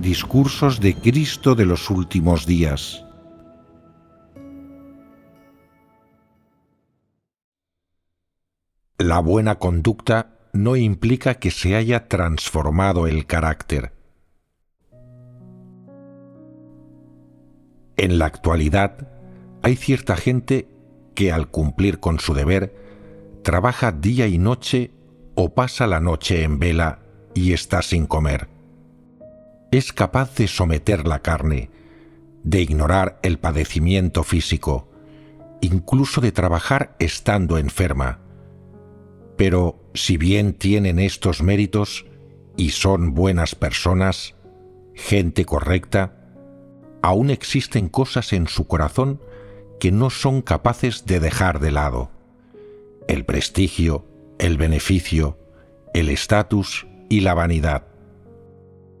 Discursos de Cristo de los últimos días. La buena conducta no implica que se haya transformado el carácter. En la actualidad, hay cierta gente que al cumplir con su deber, trabaja día y noche o pasa la noche en vela y está sin comer. Es capaz de someter la carne, de ignorar el padecimiento físico, incluso de trabajar estando enferma. Pero si bien tienen estos méritos y son buenas personas, gente correcta, aún existen cosas en su corazón que no son capaces de dejar de lado. El prestigio, el beneficio, el estatus y la vanidad.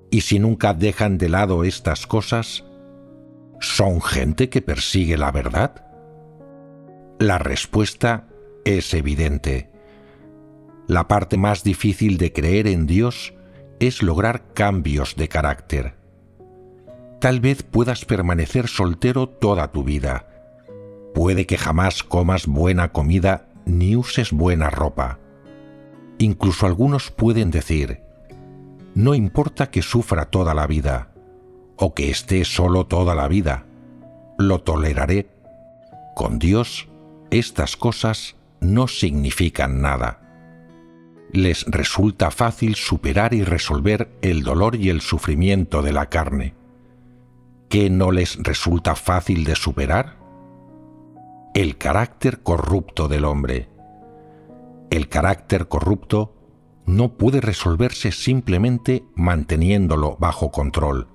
Y si nunca dejan de lado estas cosas, ¿son gente que persigue la verdad? La respuesta es evidente. La parte más difícil de creer en Dios es lograr cambios de carácter. Tal vez puedas permanecer soltero toda tu vida. Puede que jamás comas buena comida ni uses buena ropa. Incluso algunos pueden decir: no importa que sufra toda la vida, o que esté solo toda la vida, lo toleraré. Con Dios, estas cosas no significan nada. Les resulta fácil superar y resolver el dolor y el sufrimiento de la carne. ¿Qué no les resulta fácil de superar? El carácter corrupto del hombre. El carácter corrupto no puede resolverse simplemente manteniéndolo bajo control.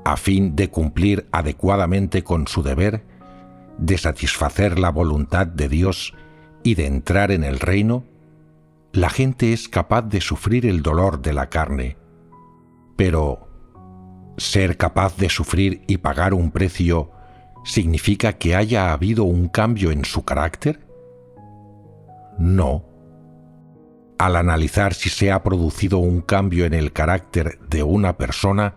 A fin de cumplir adecuadamente con su deber, de satisfacer la voluntad de Dios y de entrar en el reino, la gente es capaz de sufrir el dolor de la carne. Pero, ¿ser capaz de sufrir y pagar un precio significa que haya habido un cambio en su carácter? No. Al analizar si se ha producido un cambio en el carácter de una persona,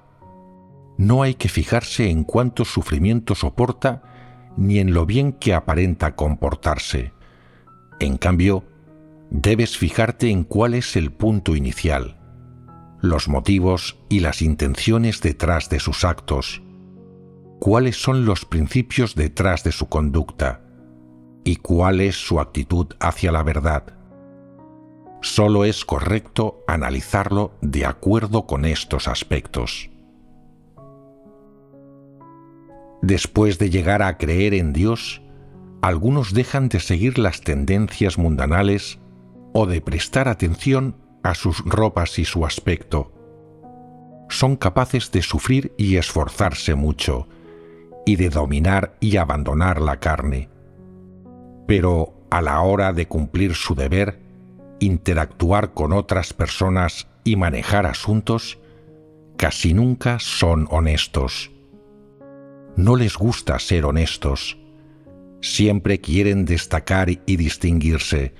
no hay que fijarse en cuánto sufrimiento soporta ni en lo bien que aparenta comportarse. En cambio, debes fijarte en cuál es el punto inicial, los motivos y las intenciones detrás de sus actos, cuáles son los principios detrás de su conducta y cuál es su actitud hacia la verdad. Solo es correcto analizarlo de acuerdo con estos aspectos. Después de llegar a creer en Dios, algunos dejan de seguir las tendencias mundanales o de prestar atención a sus ropas y su aspecto. Son capaces de sufrir y esforzarse mucho, y de dominar y abandonar la carne. Pero a la hora de cumplir su deber, interactuar con otras personas y manejar asuntos, casi nunca son honestos. No les gusta ser honestos. Siempre quieren destacar y distinguirse,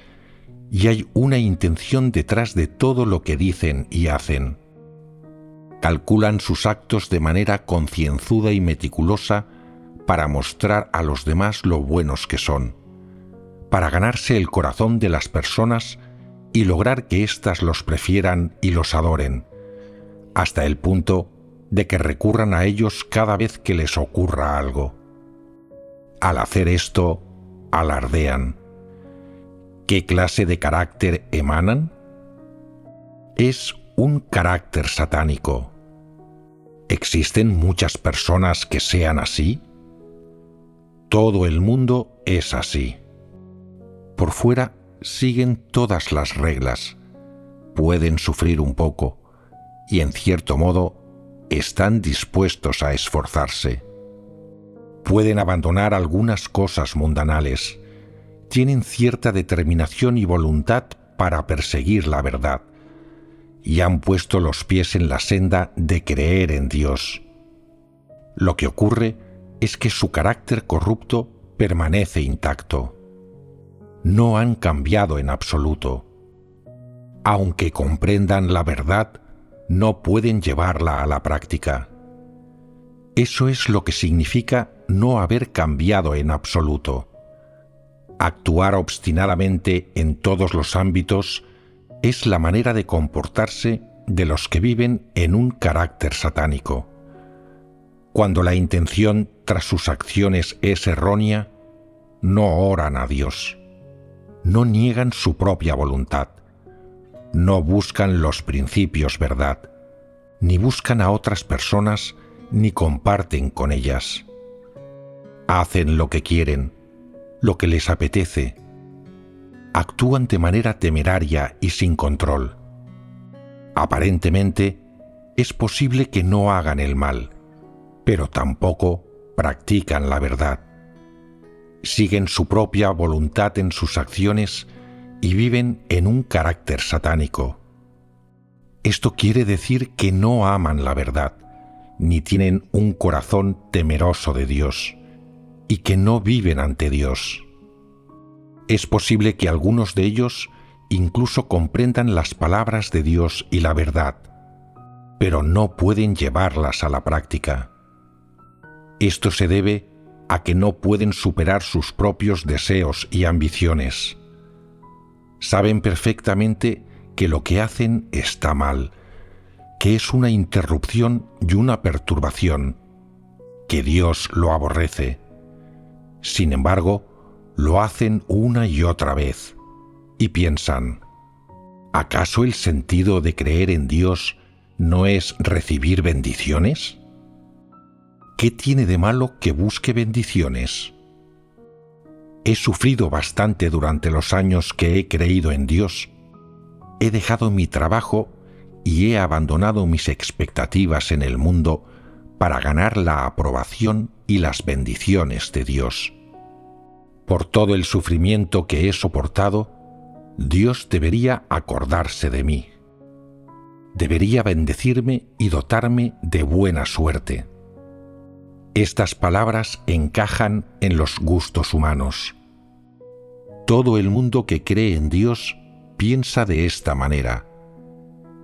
y hay una intención detrás de todo lo que dicen y hacen. Calculan sus actos de manera concienzuda y meticulosa para mostrar a los demás lo buenos que son, para ganarse el corazón de las personas y lograr que éstas los prefieran y los adoren, hasta el punto de que recurran a ellos cada vez que les ocurra algo. Al hacer esto, alardean. ¿Qué clase de carácter emanan? Es un carácter satánico. ¿Existen muchas personas que sean así? Todo el mundo es así. Por fuera siguen todas las reglas, pueden sufrir un poco y en cierto modo están dispuestos a esforzarse. Pueden abandonar algunas cosas mundanales, tienen cierta determinación y voluntad para perseguir la verdad y han puesto los pies en la senda de creer en Dios. Lo que ocurre es que su carácter corrupto permanece intacto. No han cambiado en absoluto. Aunque comprendan la verdad, no pueden llevarla a la práctica. Eso es lo que significa no haber cambiado en absoluto. Actuar obstinadamente en todos los ámbitos es la manera de comportarse de los que viven en un carácter satánico. Cuando la intención tras sus acciones es errónea, no oran a Dios, no niegan su propia voluntad, no buscan los principios verdad, ni buscan a otras personas ni comparten con ellas. Hacen lo que quieren, lo que les apetece. Actúan de manera temeraria y sin control. Aparentemente, es posible que no hagan el mal, pero tampoco practican la verdad. Siguen su propia voluntad en sus acciones y viven en un carácter satánico. Esto quiere decir que no aman la verdad, ni tienen un corazón temeroso de Dios, y que no viven ante Dios. Es posible que algunos de ellos incluso comprendan las palabras de Dios y la verdad, pero no pueden llevarlas a la práctica. Esto se debe a que no pueden superar sus propios deseos y ambiciones. Saben perfectamente que lo que hacen está mal, que es una interrupción y una perturbación, que Dios lo aborrece. Sin embargo, lo hacen una y otra vez, y piensan, ¿acaso el sentido de creer en Dios no es recibir bendiciones? ¿Qué tiene de malo que busque bendiciones? He sufrido bastante durante los años que he creído en Dios. He dejado mi trabajo y he abandonado mis expectativas en el mundo para ganar la aprobación y las bendiciones de Dios. Por todo el sufrimiento que he soportado, Dios debería acordarse de mí. Debería bendecirme y dotarme de buena suerte. Estas palabras encajan en los gustos humanos. Todo el mundo que cree en Dios piensa de esta manera.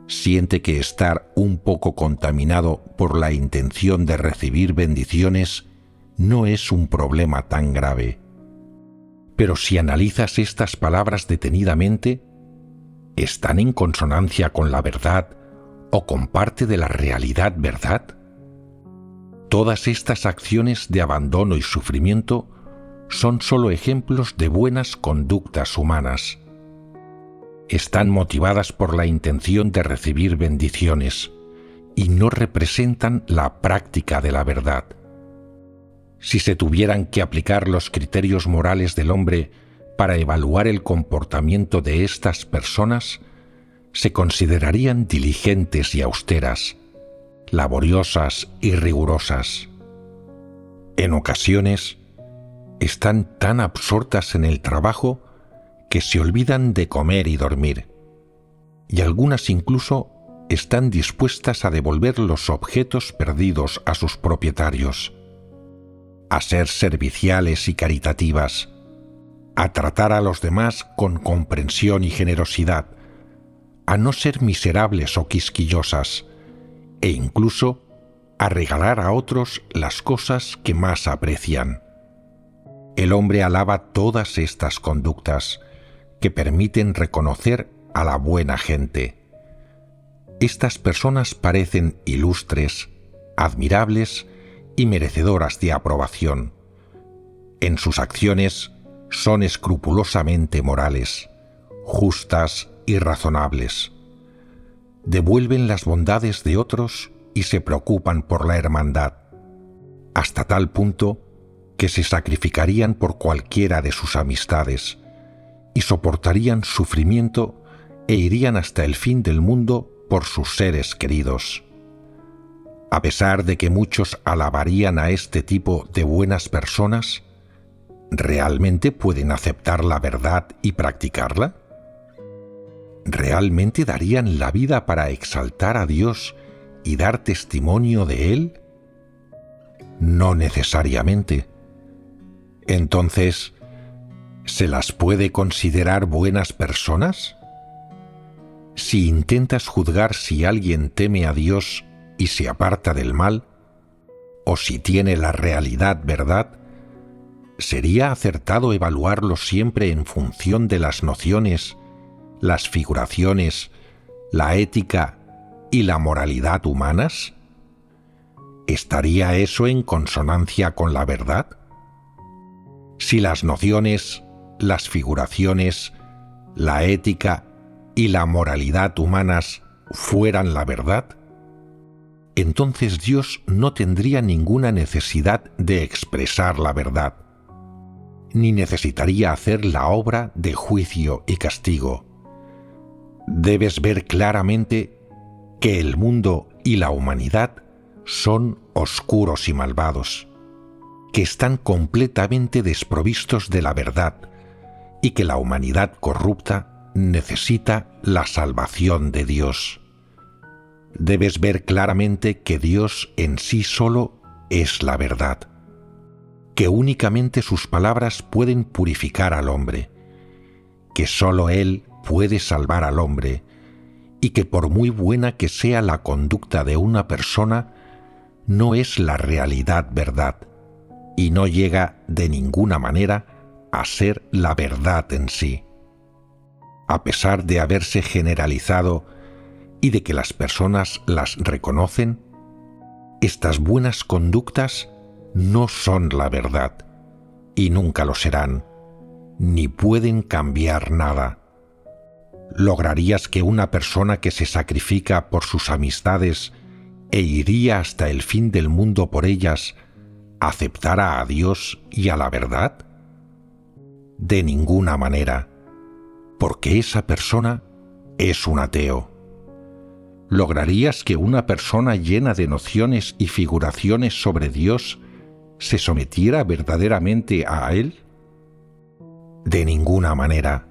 Siente que estar un poco contaminado por la intención de recibir bendiciones no es un problema tan grave. Pero si analizas estas palabras detenidamente, ¿están en consonancia con la verdad o con parte de la realidad verdad? Todas estas acciones de abandono y sufrimiento son solo ejemplos de buenas conductas humanas. Están motivadas por la intención de recibir bendiciones y no representan la práctica de la verdad. Si se tuvieran que aplicar los criterios morales del hombre para evaluar el comportamiento de estas personas, se considerarían diligentes y austeras, laboriosas y rigurosas. En ocasiones, están tan absortas en el trabajo que se olvidan de comer y dormir, y algunas incluso están dispuestas a devolver los objetos perdidos a sus propietarios, a ser serviciales y caritativas, a tratar a los demás con comprensión y generosidad, a no ser miserables o quisquillosas, e incluso a regalar a otros las cosas que más aprecian. El hombre alaba todas estas conductas que permiten reconocer a la buena gente. Estas personas parecen ilustres, admirables y merecedoras de aprobación. En sus acciones son escrupulosamente morales, justas y razonables. Devuelven las bondades de otros y se preocupan por la hermandad, hasta tal punto que se sacrificarían por cualquiera de sus amistades y soportarían sufrimiento e irían hasta el fin del mundo por sus seres queridos. A pesar de que muchos alabarían a este tipo de buenas personas, ¿realmente pueden aceptar la verdad y practicarla? ¿Realmente darían la vida para exaltar a Dios y dar testimonio de Él? No necesariamente. Entonces, ¿se las puede considerar buenas personas? Si intentas juzgar si alguien teme a Dios y se aparta del mal, o si tiene la realidad verdad, ¿sería acertado evaluarlo siempre en función de las nociones, las figuraciones, la ética y la moralidad humanas? ¿Estaría eso en consonancia con la verdad? Si las nociones, las figuraciones, la ética y la moralidad humanas fueran la verdad, entonces Dios no tendría ninguna necesidad de expresar la verdad, ni necesitaría hacer la obra de juicio y castigo. Debes ver claramente que el mundo y la humanidad son oscuros y malvados, que están completamente desprovistos de la verdad y que la humanidad corrupta necesita la salvación de Dios. Debes ver claramente que Dios en sí solo es la verdad, que únicamente sus palabras pueden purificar al hombre, que solo Él puede salvar al hombre y que por muy buena que sea la conducta de una persona, no es la realidad verdad y no llega de ninguna manera a ser la verdad en sí. A pesar de haberse generalizado y de que las personas las reconocen, estas buenas conductas no son la verdad y nunca lo serán, ni pueden cambiar nada. ¿Lograrías que una persona que se sacrifica por sus amistades e iría hasta el fin del mundo por ellas aceptara a Dios y a la verdad? De ninguna manera, porque esa persona es un ateo. ¿Lograrías que una persona llena de nociones y figuraciones sobre Dios se sometiera verdaderamente a Él? De ninguna manera,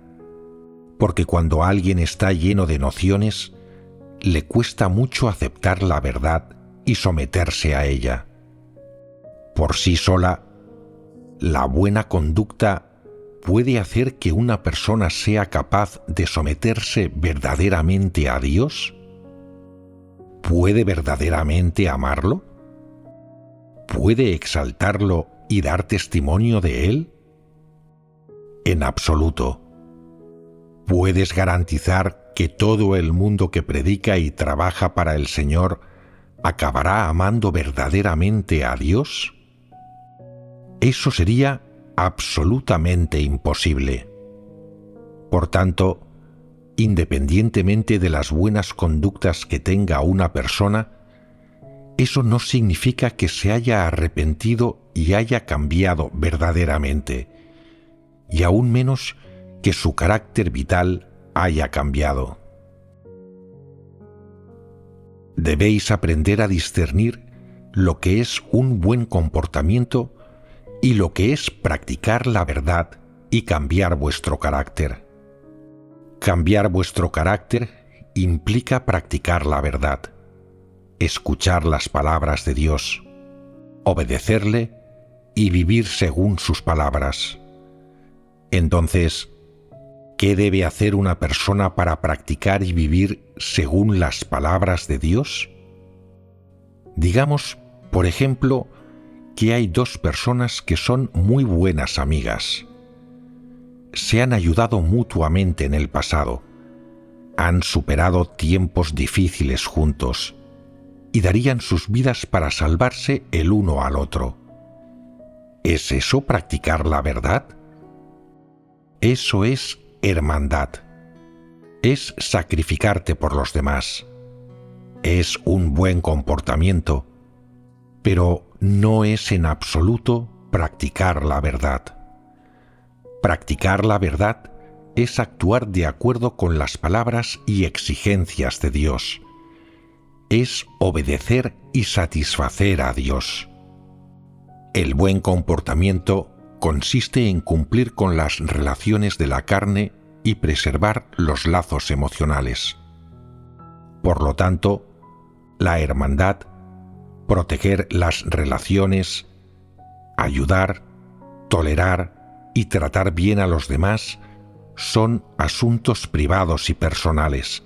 porque cuando alguien está lleno de nociones, le cuesta mucho aceptar la verdad y someterse a ella. Por sí sola, la buena conducta puede hacer que una persona sea capaz de someterse verdaderamente a Dios. ¿Puede verdaderamente amarlo? ¿Puede exaltarlo y dar testimonio de Él? En absoluto. ¿Puedes garantizar que todo el mundo que predica y trabaja para el Señor acabará amando verdaderamente a Dios? Eso sería absolutamente imposible. Por tanto, independientemente de las buenas conductas que tenga una persona, eso no significa que se haya arrepentido y haya cambiado verdaderamente, y aún menos que su carácter vital haya cambiado. Debéis aprender a discernir lo que es un buen comportamiento y lo que es practicar la verdad y cambiar vuestro carácter. Cambiar vuestro carácter implica practicar la verdad, escuchar las palabras de Dios, obedecerle y vivir según sus palabras. Entonces, ¿qué debe hacer una persona para practicar y vivir según las palabras de Dios? Digamos, por ejemplo, que hay dos personas que son muy buenas amigas. Se han ayudado mutuamente en el pasado, han superado tiempos difíciles juntos y darían sus vidas para salvarse el uno al otro. ¿Es eso practicar la verdad? Eso es hermandad. Es sacrificarte por los demás. Es un buen comportamiento, pero no es en absoluto practicar la verdad. Practicar la verdad es actuar de acuerdo con las palabras y exigencias de Dios. Es obedecer y satisfacer a Dios. El buen comportamiento consiste en cumplir con las relaciones de la carne y preservar los lazos emocionales. Por lo tanto, la hermandad, proteger las relaciones, ayudar, tolerar y tratar bien a los demás son asuntos privados y personales,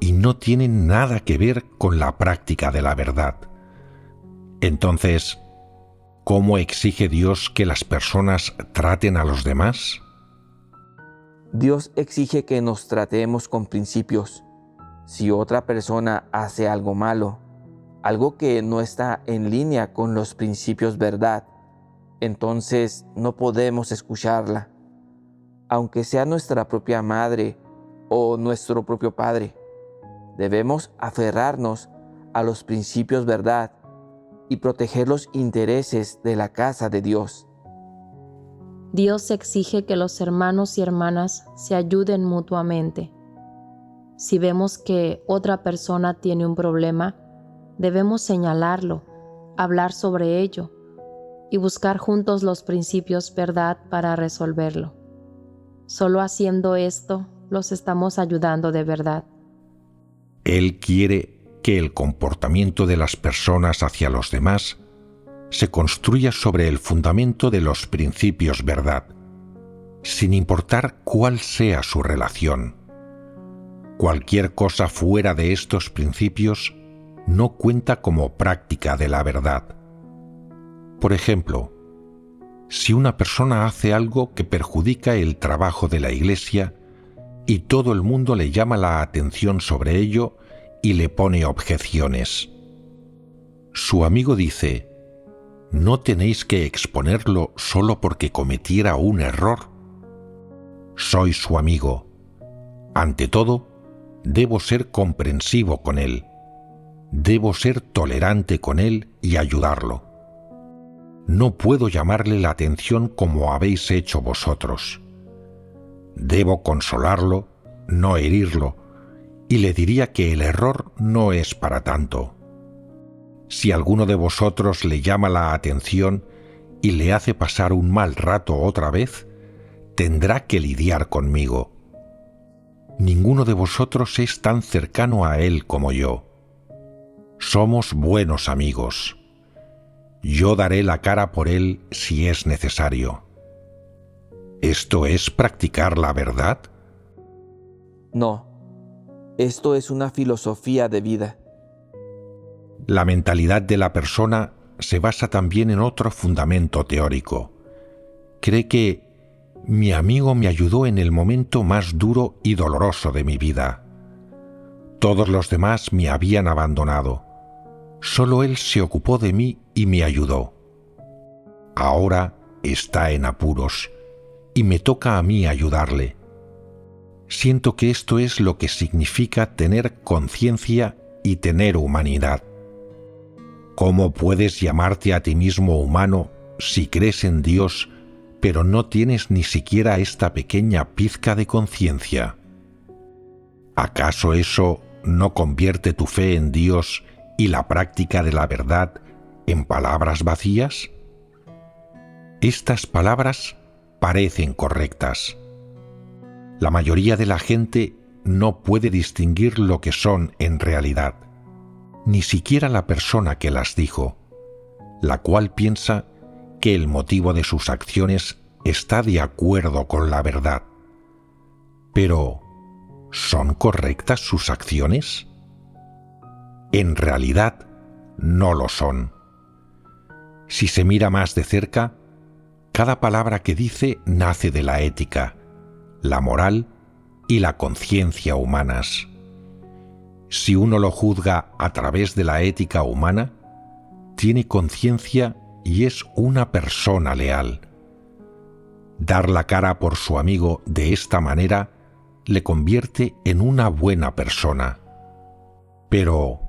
y no tienen nada que ver con la práctica de la verdad. Entonces, ¿cómo exige Dios que las personas traten a los demás? Dios exige que nos tratemos con principios. Si otra persona hace algo malo, algo que no está en línea con los principios verdad, entonces no podemos escucharla, aunque sea nuestra propia madre o nuestro propio padre. Debemos aferrarnos a los principios verdad y proteger los intereses de la casa de Dios. Dios exige que los hermanos y hermanas se ayuden mutuamente. Si vemos que otra persona tiene un problema, debemos señalarlo, hablar sobre ello y buscar juntos los principios verdad para resolverlo. Solo haciendo esto, los estamos ayudando de verdad. Él quiere que el comportamiento de las personas hacia los demás se construya sobre el fundamento de los principios verdad, sin importar cuál sea su relación. Cualquier cosa fuera de estos principios no cuenta como práctica de la verdad. Por ejemplo, si una persona hace algo que perjudica el trabajo de la iglesia y todo el mundo le llama la atención sobre ello y le pone objeciones, su amigo dice: ¿no tenéis que exponerlo solo porque cometiera un error? Soy su amigo. Ante todo, debo ser comprensivo con él. Debo ser tolerante con él y ayudarlo. No puedo llamarle la atención como habéis hecho vosotros. Debo consolarlo, no herirlo, y le diría que el error no es para tanto. Si alguno de vosotros le llama la atención y le hace pasar un mal rato otra vez, tendrá que lidiar conmigo. Ninguno de vosotros es tan cercano a él como yo. Somos buenos amigos. Yo daré la cara por él si es necesario. ¿Esto es practicar la verdad? No, esto es una filosofía de vida. La mentalidad de la persona se basa también en otro fundamento teórico. Cree que mi amigo me ayudó en el momento más duro y doloroso de mi vida. Todos los demás me habían abandonado. Solo él se ocupó de mí y me ayudó. Ahora está en apuros y me toca a mí ayudarle. Siento que esto es lo que significa tener conciencia y tener humanidad. ¿Cómo puedes llamarte a ti mismo humano si crees en Dios, pero no tienes ni siquiera esta pequeña pizca de conciencia? ¿Acaso eso no convierte tu fe en Dios y la práctica de la verdad en palabras vacías? Estas palabras parecen correctas. La mayoría de la gente no puede distinguir lo que son en realidad, ni siquiera la persona que las dijo, la cual piensa que el motivo de sus acciones está de acuerdo con la verdad. Pero, ¿son correctas sus acciones? En realidad, no lo son. Si se mira más de cerca, cada palabra que dice nace de la ética, la moral y la conciencia humanas. Si uno lo juzga a través de la ética humana, tiene conciencia y es una persona leal. Dar la cara por su amigo de esta manera le convierte en una buena persona. Pero,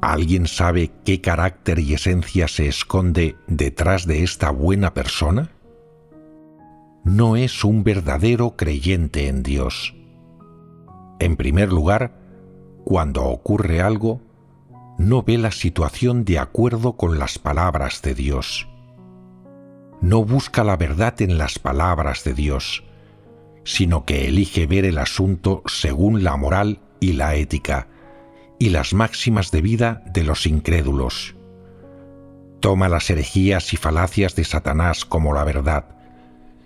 ¿alguien sabe qué carácter y esencia se esconde detrás de esta buena persona? No es un verdadero creyente en Dios. En primer lugar, cuando ocurre algo, no ve la situación de acuerdo con las palabras de Dios. No busca la verdad en las palabras de Dios, sino que elige ver el asunto según la moral y la ética, y las máximas de vida de los incrédulos. Toma las herejías y falacias de Satanás como la verdad,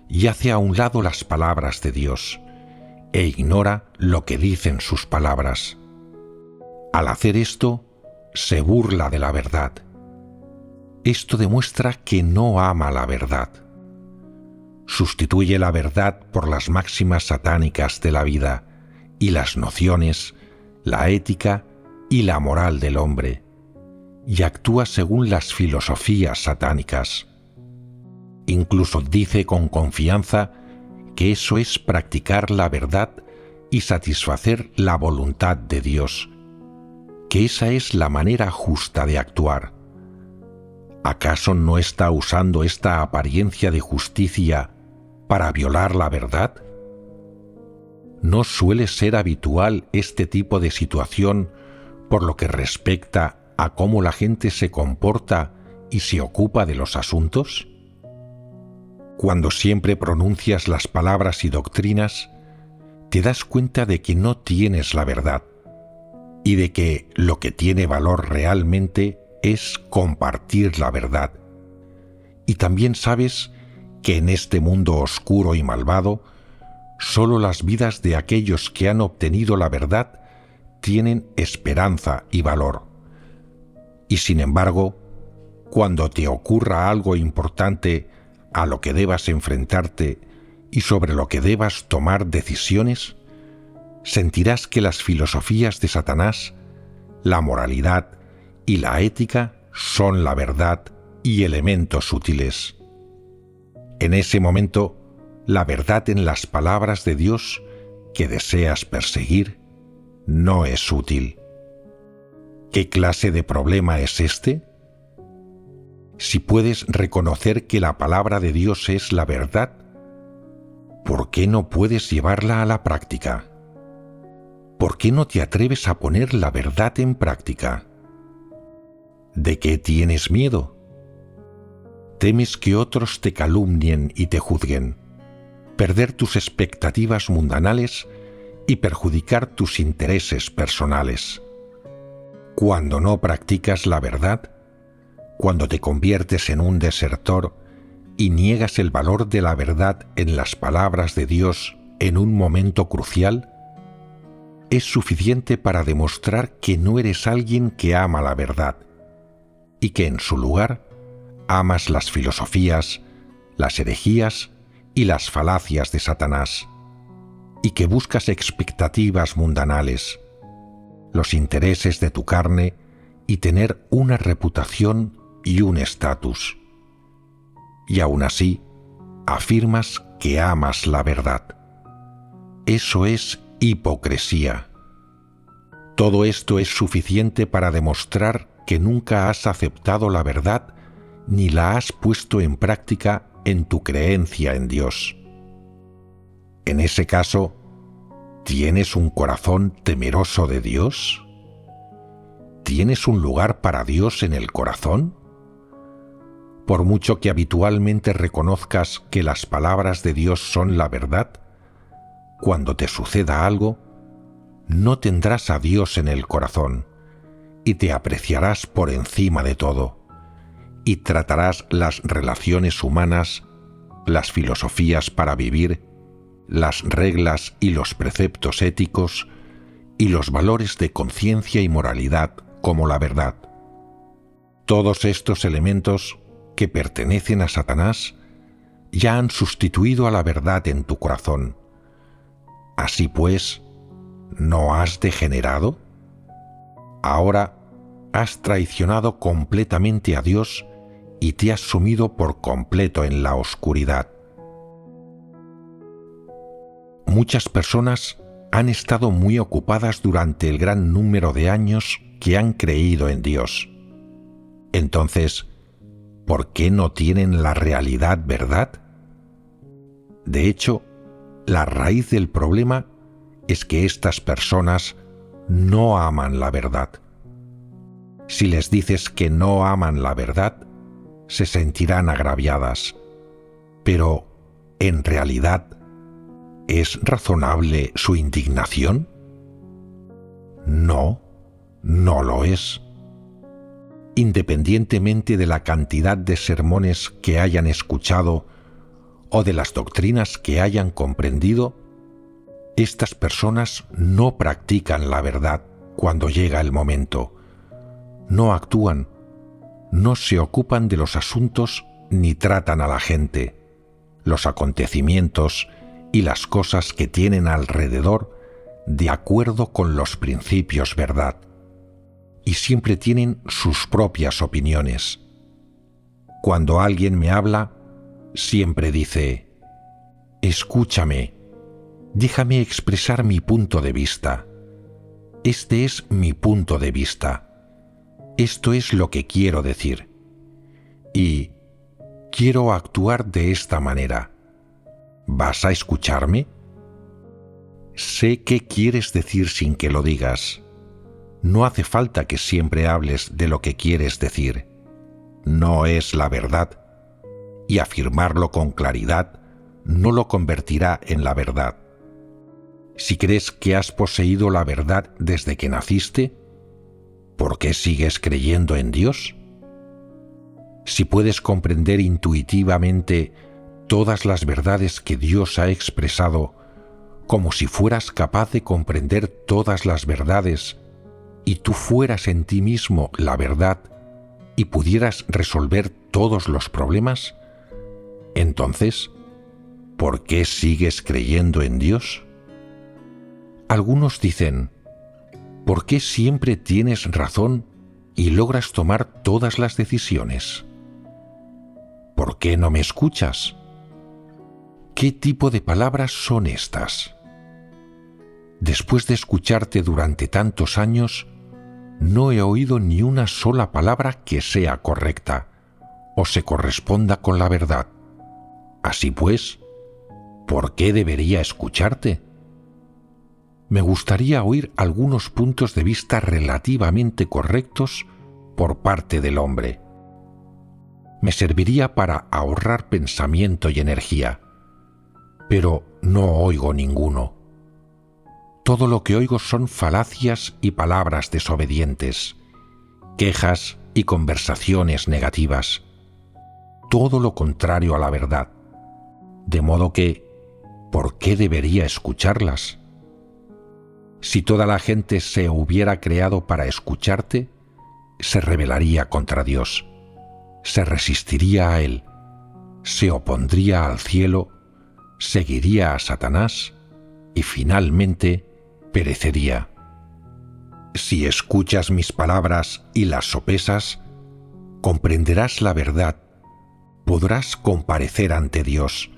y hace a un lado las palabras de Dios, e ignora lo que dicen sus palabras. Al hacer esto, se burla de la verdad. Esto demuestra que no ama la verdad. Sustituye la verdad por las máximas satánicas de la vida y las nociones, la ética y la moral del hombre, y actúa según las filosofías satánicas. Incluso dice con confianza que eso es practicar la verdad y satisfacer la voluntad de Dios, que esa es la manera justa de actuar. ¿Acaso no está usando esta apariencia de justicia para violar la verdad? ¿No suele ser habitual este tipo de situación por lo que respecta a cómo la gente se comporta y se ocupa de los asuntos? Cuando siempre pronuncias las palabras y doctrinas, te das cuenta de que no tienes la verdad y de que lo que tiene valor realmente es compartir la verdad. Y también sabes que en este mundo oscuro y malvado, solo las vidas de aquellos que han obtenido la verdad tienen esperanza y valor. Y sin embargo, cuando te ocurra algo importante a lo que debas enfrentarte y sobre lo que debas tomar decisiones, sentirás que las filosofías de Satanás, la moralidad y la ética son la verdad y elementos útiles. En ese momento, la verdad en las palabras de Dios que deseas perseguir no es útil. ¿Qué clase de problema es este? Si puedes reconocer que la palabra de Dios es la verdad, ¿por qué no puedes llevarla a la práctica? ¿Por qué no te atreves a poner la verdad en práctica? ¿De qué tienes miedo? ¿Temes que otros te calumnien y te juzguen, perder tus expectativas mundanales y perjudicar tus intereses personales? Cuando no practicas la verdad, cuando te conviertes en un desertor y niegas el valor de la verdad en las palabras de Dios en un momento crucial, es suficiente para demostrar que no eres alguien que ama la verdad y que en su lugar amas las filosofías, las herejías y las falacias de Satanás, y que buscas expectativas mundanales, los intereses de tu carne y tener una reputación y un estatus. Y aún así, afirmas que amas la verdad. Eso es hipocresía. Todo esto es suficiente para demostrar que nunca has aceptado la verdad ni la has puesto en práctica en tu creencia en Dios. En ese caso, ¿tienes un corazón temeroso de Dios? ¿Tienes un lugar para Dios en el corazón? Por mucho que habitualmente reconozcas que las palabras de Dios son la verdad, cuando te suceda algo, no tendrás a Dios en el corazón y te apreciarás por encima de todo, y tratarás las relaciones humanas, las filosofías para vivir, las reglas y los preceptos éticos y los valores de conciencia y moralidad como la verdad. Todos estos elementos que pertenecen a Satanás ya han sustituido a la verdad en tu corazón. Así pues, ¿no has degenerado? Ahora has traicionado completamente a Dios y te has sumido por completo en la oscuridad. Muchas personas han estado muy ocupadas durante el gran número de años que han creído en Dios. Entonces, ¿por qué no tienen la realidad verdad? De hecho, la raíz del problema es que estas personas no aman la verdad. Si les dices que no aman la verdad, se sentirán agraviadas. Pero, en realidad, ¿es razonable su indignación? No, no lo es. Independientemente de la cantidad de sermones que hayan escuchado o de las doctrinas que hayan comprendido, estas personas no practican la verdad cuando llega el momento. No actúan, no se ocupan de los asuntos ni tratan a la gente, los acontecimientos y las cosas que tienen alrededor de acuerdo con los principios verdad, y siempre tienen sus propias opiniones. Cuando alguien me habla, siempre dice: escúchame, déjame expresar mi punto de vista. Este es mi punto de vista. Esto es lo que quiero decir. Y quiero actuar de esta manera. ¿Vas a escucharme? Sé qué quieres decir sin que lo digas. No hace falta que siempre hables de lo que quieres decir. No es la verdad. Y afirmarlo con claridad no lo convertirá en la verdad. Si crees que has poseído la verdad desde que naciste, ¿por qué sigues creyendo en Dios? Si puedes comprender intuitivamente todas las verdades que Dios ha expresado, como si fueras capaz de comprender todas las verdades y tú fueras en ti mismo la verdad y pudieras resolver todos los problemas, entonces, ¿por qué sigues creyendo en Dios? Algunos dicen: ¿por qué siempre tienes razón y logras tomar todas las decisiones? ¿Por qué no me escuchas? ¿Qué tipo de palabras son estas? Después de escucharte durante tantos años, no he oído ni una sola palabra que sea correcta o se corresponda con la verdad. Así pues, ¿por qué debería escucharte? Me gustaría oír algunos puntos de vista relativamente correctos por parte del hombre. Me serviría para ahorrar pensamiento y energía, pero no oigo ninguno. Todo lo que oigo son falacias y palabras desobedientes, quejas y conversaciones negativas. Todo lo contrario a la verdad. De modo que, ¿por qué debería escucharlas? Si toda la gente se hubiera creado para escucharte, se rebelaría contra Dios, se resistiría a Él, se opondría al cielo, seguiría a Satanás y finalmente perecería. Si escuchas mis palabras y las sopesas, comprenderás la verdad, podrás comparecer ante Dios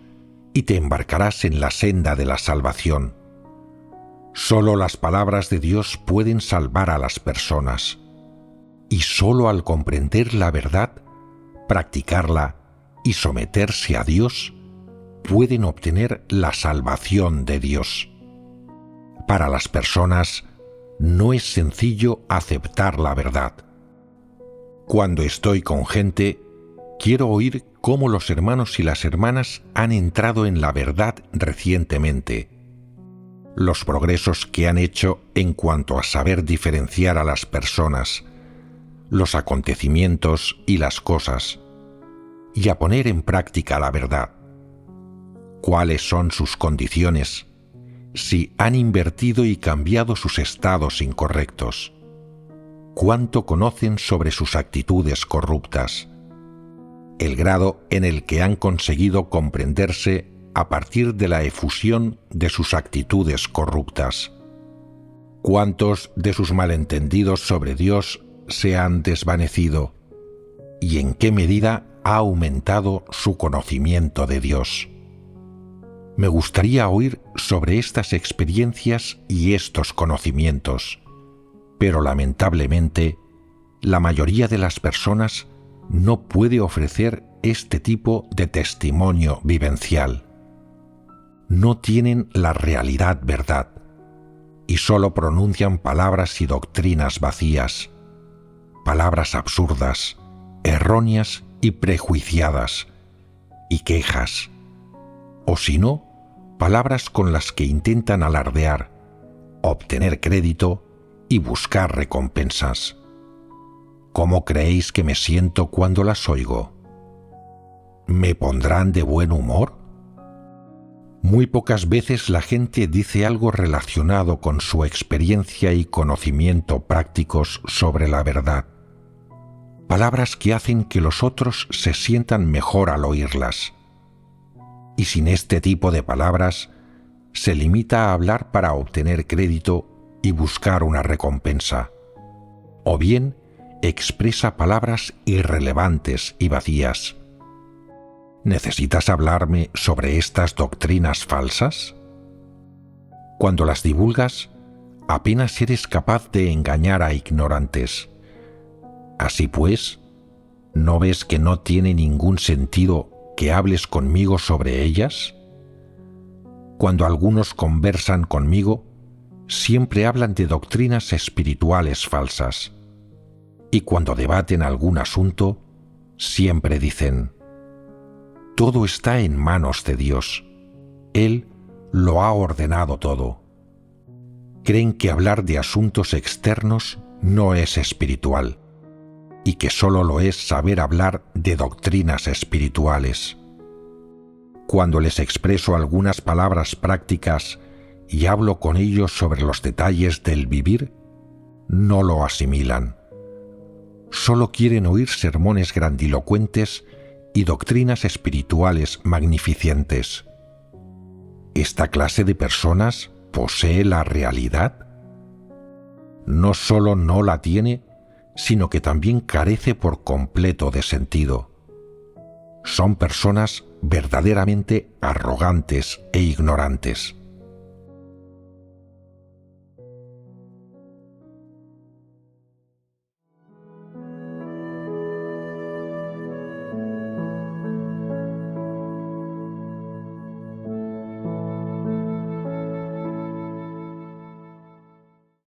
y te embarcarás en la senda de la salvación. Solo las palabras de Dios pueden salvar a las personas, y solo al comprender la verdad, practicarla y someterse a Dios, pueden obtener la salvación de Dios. Para las personas no es sencillo aceptar la verdad. Cuando estoy con gente, quiero oír cómo los hermanos y las hermanas han entrado en la verdad recientemente, los progresos que han hecho en cuanto a saber diferenciar a las personas, los acontecimientos y las cosas, y a poner en práctica la verdad. ¿Cuáles son sus condiciones? Si han invertido y cambiado sus estados incorrectos. ¿Cuánto conocen sobre sus actitudes corruptas? El grado en el que han conseguido comprenderse a partir de la efusión de sus actitudes corruptas. ¿Cuántos de sus malentendidos sobre Dios se han desvanecido? ¿Y en qué medida ha aumentado su conocimiento de Dios? Me gustaría oír sobre estas experiencias y estos conocimientos, pero lamentablemente, la mayoría de las personas no puede ofrecer este tipo de testimonio vivencial. No tienen la realidad verdad y solo pronuncian palabras y doctrinas vacías, palabras absurdas, erróneas y prejuiciadas, y quejas, o si no, palabras con las que intentan alardear, obtener crédito y buscar recompensas. ¿Cómo creéis que me siento cuando las oigo? ¿Me pondrán de buen humor? Muy pocas veces la gente dice algo relacionado con su experiencia y conocimiento prácticos sobre la verdad. Palabras que hacen que los otros se sientan mejor al oírlas. Y sin este tipo de palabras, se limita a hablar para obtener crédito y buscar una recompensa. O bien, expresa palabras irrelevantes y vacías. ¿Necesitas hablarme sobre estas doctrinas falsas? Cuando las divulgas, apenas eres capaz de engañar a ignorantes. Así pues, ¿no ves que no tiene ningún sentido que hables conmigo sobre ellas? Cuando algunos conversan conmigo, siempre hablan de doctrinas espirituales falsas. Y cuando debaten algún asunto, siempre dicen: todo está en manos de Dios. Él lo ha ordenado todo. Creen que hablar de asuntos externos no es espiritual, y que solo lo es saber hablar de doctrinas espirituales. Cuando les expreso algunas palabras prácticas y hablo con ellos sobre los detalles del vivir, no lo asimilan. Solo quieren oír sermones grandilocuentes y doctrinas espirituales magnificentes. ¿Esta clase de personas posee la realidad? No solo no la tiene, sino que también carece por completo de sentido. Son personas verdaderamente arrogantes e ignorantes.